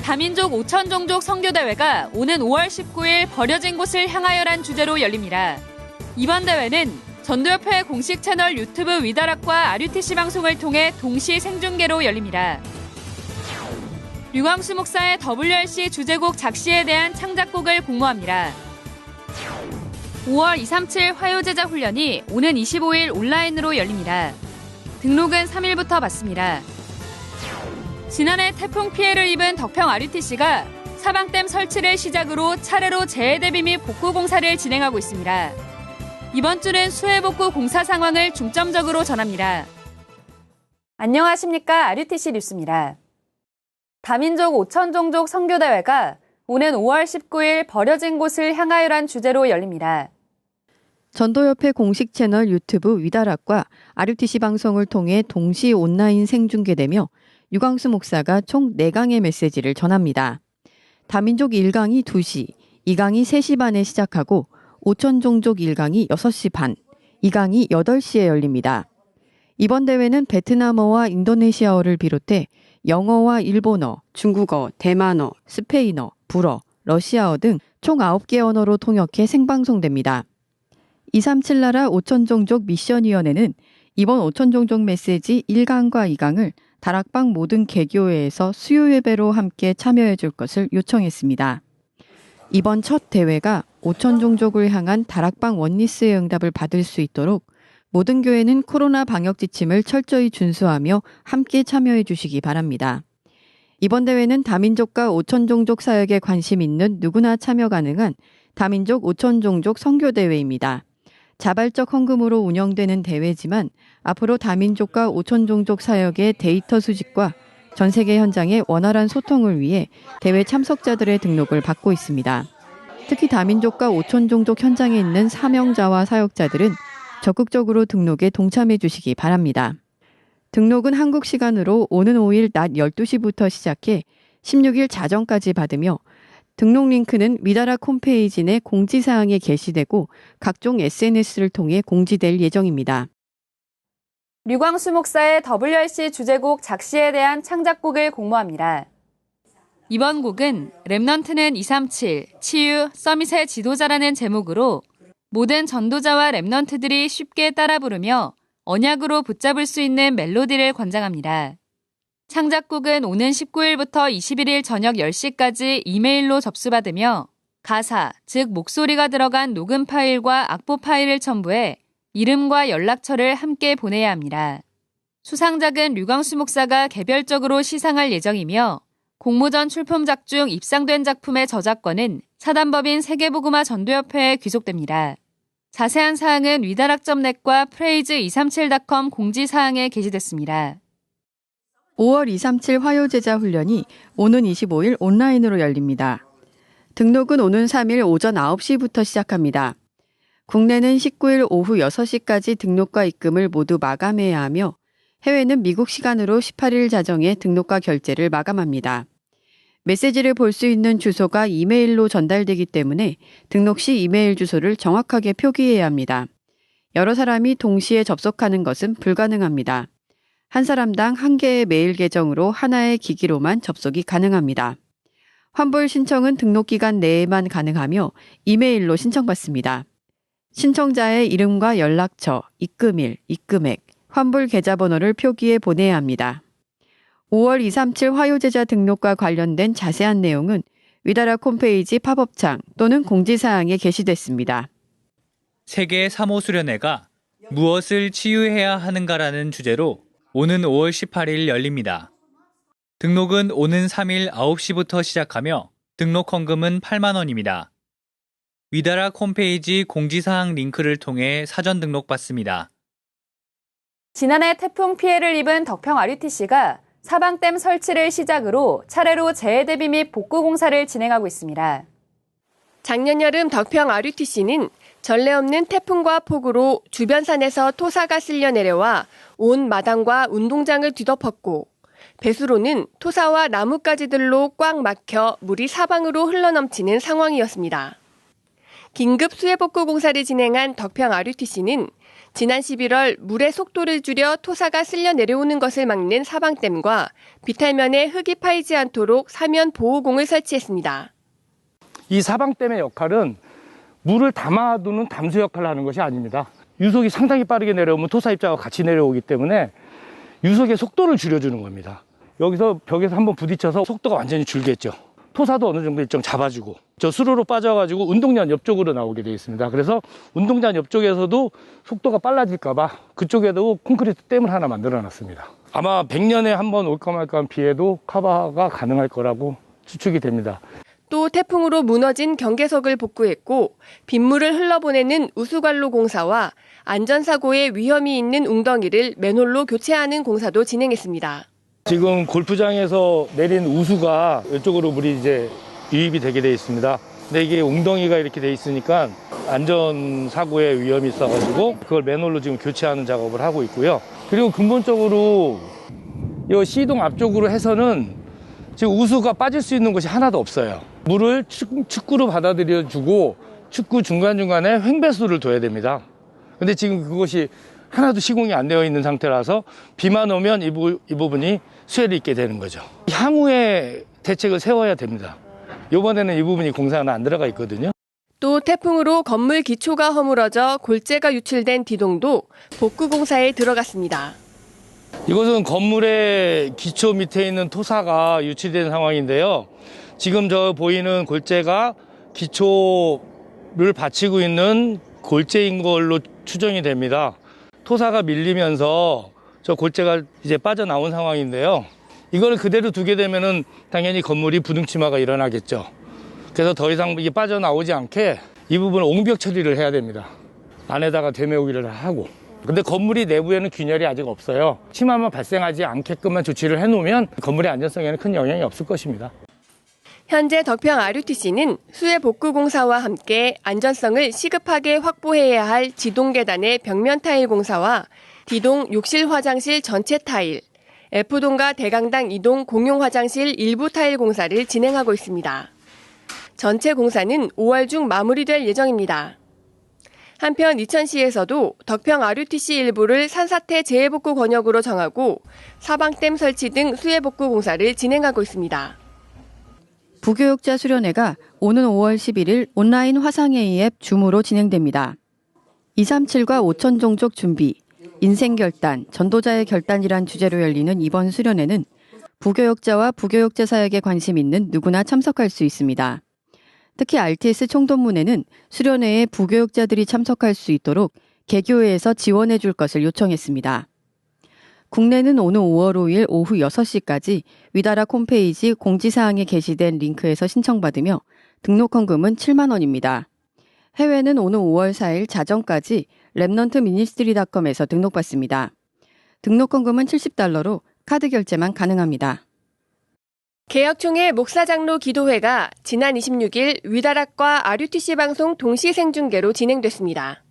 다민족 5천 종족 선교대회가 오는 5월 19일 버려진 곳을 향하여란 주제로 열립니다. 이번 대회는 전도협회 공식 채널 유튜브 위다락과 RUTC 방송을 통해 동시 생중계로 열립니다. 류광수 목사의 WRC 주제곡 작시에 대한 창작곡을 공모합니다. 5월 237 화요제자 훈련이 오는 25일 온라인으로 열립니다. 등록은 3일부터 받습니다. 지난해 태풍 피해를 입은 덕평 RUTC가 사방댐 설치를 시작으로 차례로 재해 대비 및 복구 공사를 진행하고 있습니다. 이번 주는 수해 복구 공사 상황을 중점적으로 전합니다. 안녕하십니까. RUTC 뉴스입니다. 다민족 5천 종족 선교대회가 오는 5월 19일 버려진 곳을 향하여란 주제로 열립니다. 전도협회 공식 채널 유튜브 위다락과 RUTC 방송을 통해 동시 온라인 생중계되며 류광수 목사가 총 4강의 메시지를 전합니다. 다민족 1강이 2시, 2강이 3시 반에 시작하고 5천 종족 1강이 6시 반, 2강이 8시에 열립니다. 이번 대회는 베트남어와 인도네시아어를 비롯해 영어와 일본어, 중국어, 대만어, 스페인어, 불어, 러시아어 등 총 9개 언어로 통역해 생방송됩니다. 237 나라 5천 종족 미션위원회는 이번 5천 종족 메시지 1강과 2강을 다락방 모든 개교회에서 수요 예배로 함께 참여해 줄 것을 요청했습니다. 이번 첫 대회가 5천 종족을 향한 다락방 원리스의 응답을 받을 수 있도록 모든 교회는 코로나 방역 지침을 철저히 준수하며 함께 참여해 주시기 바랍니다. 이번 대회는 다민족과 5천 종족 사역에 관심 있는 누구나 참여 가능한 다민족 5천 종족 선교대회입니다. 자발적 헌금으로 운영되는 대회지만 앞으로 다민족과 5천 종족 사역의 데이터 수집과 전 세계 현장의 원활한 소통을 위해 대회 참석자들의 등록을 받고 있습니다. 특히 다민족과 5천 종족 현장에 있는 사명자와 사역자들은 적극적으로 등록에 동참해 주시기 바랍니다. 등록은 한국 시간으로 오는 5일 낮 12시부터 시작해 16일 자정까지 받으며 등록 링크는 위다락 홈페이지 내 공지사항에 게시되고 각종 SNS를 통해 공지될 예정입니다. 류광수 목사의 WRC 주제곡 작시에 대한 창작곡을 공모합니다. 이번 곡은 랩넌트는 237, 치유, 서밋의 지도자라는 제목으로 모든 전도자와 랩넌트들이 쉽게 따라 부르며 언약으로 붙잡을 수 있는 멜로디를 권장합니다. 창작곡은 오는 19일부터 21일 저녁 10시까지 이메일로 접수받으며 가사, 즉 목소리가 들어간 녹음 파일과 악보 파일을 첨부해 이름과 연락처를 함께 보내야 합니다. 수상작은 류광수 목사가 개별적으로 시상할 예정이며 공모전 출품작 중 입상된 작품의 저작권은 사단법인 세계복음화 전도협회에 귀속됩니다. 자세한 사항은 위다락.net과 praise237.com 공지사항에 게시됐습니다. 5월 237 화요제자 훈련이 오는 25일 온라인으로 열립니다. 등록은 오는 3일 오전 9시부터 시작합니다. 국내는 19일 오후 6시까지 등록과 입금을 모두 마감해야 하며 해외는 미국 시간으로 18일 자정에 등록과 결제를 마감합니다. 메시지를 볼 수 있는 주소가 이메일로 전달되기 때문에 등록 시 이메일 주소를 정확하게 표기해야 합니다. 여러 사람이 동시에 접속하는 것은 불가능합니다. 한 사람당 한 개의 메일 계정으로 하나의 기기로만 접속이 가능합니다. 환불 신청은 등록 기간 내에만 가능하며 이메일로 신청받습니다. 신청자의 이름과 연락처, 입금일, 입금액, 환불 계좌번호를 표기해 보내야 합니다. 5월 237 화요제자 등록과 관련된 자세한 내용은 위다락 홈페이지 팝업창 또는 공지사항에 게시됐습니다. 세계 사모수련회가 무엇을 치유해야 하는가라는 주제로 오는 5월 18일 열립니다. 등록은 오는 3일 9시부터 시작하며 등록 헌금은 8만 원입니다. 위다락 홈페이지 공지사항 링크를 통해 사전 등록받습니다. 지난해 태풍 피해를 입은 덕평 RUTC가 사방댐 설치를 시작으로 차례로 재해 대비 및 복구 공사를 진행하고 있습니다. 작년 여름 덕평 RUTC는 전례 없는 태풍과 폭우로 주변 산에서 토사가 쓸려 내려와 온 마당과 운동장을 뒤덮었고 배수로는 토사와 나뭇가지들로 꽉 막혀 물이 사방으로 흘러넘치는 상황이었습니다. 긴급 수해복구 공사를 진행한 덕평 RUTC는 지난 11월 물의 속도를 줄여 토사가 쓸려 내려오는 것을 막는 사방댐과 비탈면에 흙이 파이지 않도록 사면 보호공을 설치했습니다. 이 사방댐의 역할은 물을 담아두는 담수 역할을 하는 것이 아닙니다. 유속이 상당히 빠르게 내려오면 토사 입자가 같이 내려오기 때문에 유속의 속도를 줄여주는 겁니다. 여기서 벽에서 한번 부딪혀서 속도가 완전히 줄겠죠. 토사도 어느 정도 일정 잡아주고 저 수로로 빠져가지고 운동장 옆쪽으로 나오게 되어 있습니다. 그래서 운동장 옆쪽에서도 속도가 빨라질까 봐 그쪽에도 콘크리트 댐을 하나 만들어 놨습니다. 아마 100년에 한 번 올까 말까 한 비에도 커버가 가능할 거라고 추측이 됩니다. 또 태풍으로 무너진 경계석을 복구했고 빗물을 흘러보내는 우수관로 공사와 안전사고의 위험이 있는 웅덩이를 맨홀로 교체하는 공사도 진행했습니다. 지금 골프장에서 내린 우수가 이쪽으로 물이 이제 유입이 되게 돼 있습니다. 근데 이게 웅덩이가 이렇게 돼 있으니까 안전사고의 위험이 있어가지고 그걸 맨홀로 지금 교체하는 작업을 하고 있고요. 그리고 근본적으로 이 C동 앞쪽으로 해서는 지금 우수가 빠질 수 있는 곳이 하나도 없어요. 물을 축구로 받아들여주고 축구 중간중간에 횡배수를 둬야 됩니다. 근데 지금 그것이 하나도 시공이 안 되어 있는 상태라서 비만 오면 이 부분이 수해를 입게 되는 거죠. 향후에 대책을 세워야 됩니다. 이번에는 이 부분이 공사는 안 들어가 있거든요. 또 태풍으로 건물 기초가 허물어져 골재가 유출된 D동도 복구 공사에 들어갔습니다. 이것은 건물의 기초 밑에 있는 토사가 유출된 상황인데요. 지금 저 보이는 골재가 기초를 받치고 있는 골재인 걸로 추정이 됩니다. 토사가 밀리면서 저 골재가 이제 빠져나온 상황인데요. 이걸 그대로 두게 되면은 당연히 건물이 부등침하가 일어나겠죠. 그래서 더 이상 이게 빠져나오지 않게 이 부분을 옹벽 처리를 해야 됩니다. 안에다가 되메우기를 하고. 근데 건물이 내부에는 균열이 아직 없어요. 침하면 발생하지 않게끔만 조치를 해놓으면 건물의 안전성에는 큰 영향이 없을 것입니다. 현재 덕평 RUTC는 수해 복구 공사와 함께 안전성을 시급하게 확보해야 할 G동 계단의 벽면 타일 공사와 D동 욕실 화장실 전체 타일, F동과 대강당 2동 공용 화장실 일부 타일 공사를 진행하고 있습니다. 전체 공사는 5월 중 마무리될 예정입니다. 한편 이천시에서도 덕평 RUTC 일부를 산사태 재해복구 권역으로 정하고 사방댐 설치 등 수해복구 공사를 진행하고 있습니다. 부교육자 수련회가 오는 5월 11일 온라인 화상회의 앱 줌으로 진행됩니다. 237과 5천 종족 준비, 인생 결단, 전도자의 결단이란 주제로 열리는 이번 수련회는 부교육자와 부교육자 사역에 관심 있는 누구나 참석할 수 있습니다. 특히 RTS 총동문회는 수련회에 부교육자들이 참석할 수 있도록 개교회에서 지원해 줄 것을 요청했습니다. 국내는 오는 5월 5일 오후 6시까지 위다락 홈페이지 공지사항에 게시된 링크에서 신청받으며 등록헌금은 7만 원입니다. 해외는 오는 5월 4일 자정까지 랩넌트미니스트리닷컴에서 등록받습니다. 등록헌금은 $70로 카드 결제만 가능합니다. 개혁총회 목사장로 기도회가 지난 26일 위다락과 RUTC 방송 동시 생중계로 진행됐습니다.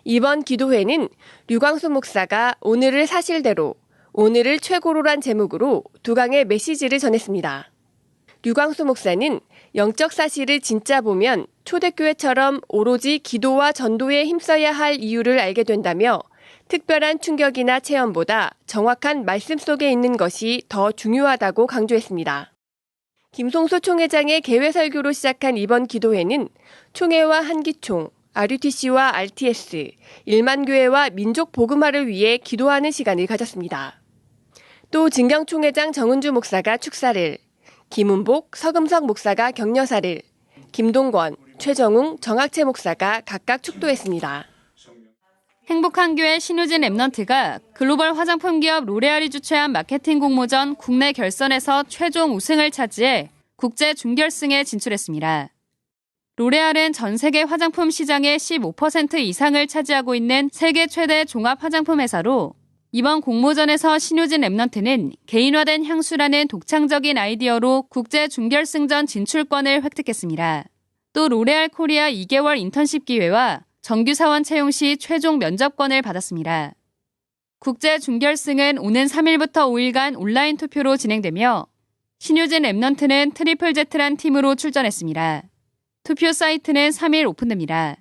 이번 기도회는 류광수 목사가 오늘을 사실대로, 오늘을 최고로란 제목으로 두 강의 메시지를 전했습니다. 류광수 목사는 영적 사실을 진짜 보면 초대교회처럼 오로지 기도와 전도에 힘써야 할 이유를 알게 된다며 특별한 충격이나 체험보다 정확한 말씀 속에 있는 것이 더 중요하다고 강조했습니다. 김송수 총회장의 개회 설교로 시작한 이번 기도회는 총회와 한기총, RUTC와 RTS, 1만 교회와 민족 복음화를 위해 기도하는 시간을 가졌습니다. 또 진경 총회장 정은주 목사가 축사를, 김은복, 서금석 목사가 격려사를, 김동권, 최정웅, 정학채 목사가 각각 축도했습니다. 행복한 교회 신우진 랩넌트가 글로벌 화장품 기업 로레알이 주최한 마케팅 공모전 국내 결선에서 최종 우승을 차지해 국제 준결승에 진출했습니다. 로레알은 전 세계 화장품 시장의 15% 이상을 차지하고 있는 세계 최대 종합 화장품 회사로 이번 공모전에서 신우진 랩넌트는 개인화된 향수라는 독창적인 아이디어로 국제 준결승전 진출권을 획득했습니다. 또 로레알 코리아 2개월 인턴십 기회와 정규 사원 채용 시 최종 면접권을 받았습니다. 국제 준결승은 오는 3일부터 5일간 온라인 투표로 진행되며 신유진 랩넌트는 트리플 Z란 팀으로 출전했습니다. 투표 사이트는 3일 오픈됩니다.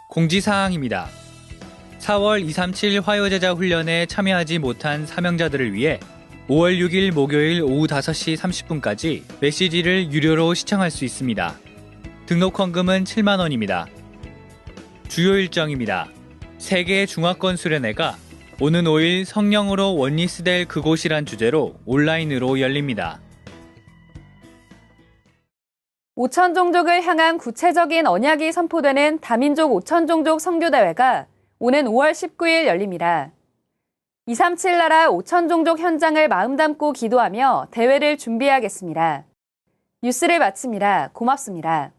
공지사항입니다. 4월 237 화요제자 훈련에 참여하지 못한 사명자들을 위해 5월 6일 목요일 오후 5시 30분까지 메시지를 유료로 시청할 수 있습니다. 등록 헌금은 7만 원입니다. 주요 일정입니다. 세계 중화권 수련회가 오는 5일 성령으로 원리스될 그곳이란 주제로 온라인으로 열립니다. 5천 종족을 향한 구체적인 언약이 선포되는 다민족 5천 종족 선교대회가 오는 5월 19일 열립니다. 237 나라 5천 종족 현장을 마음 담고 기도하며 대회를 준비하겠습니다. 뉴스를 마칩니다. 고맙습니다.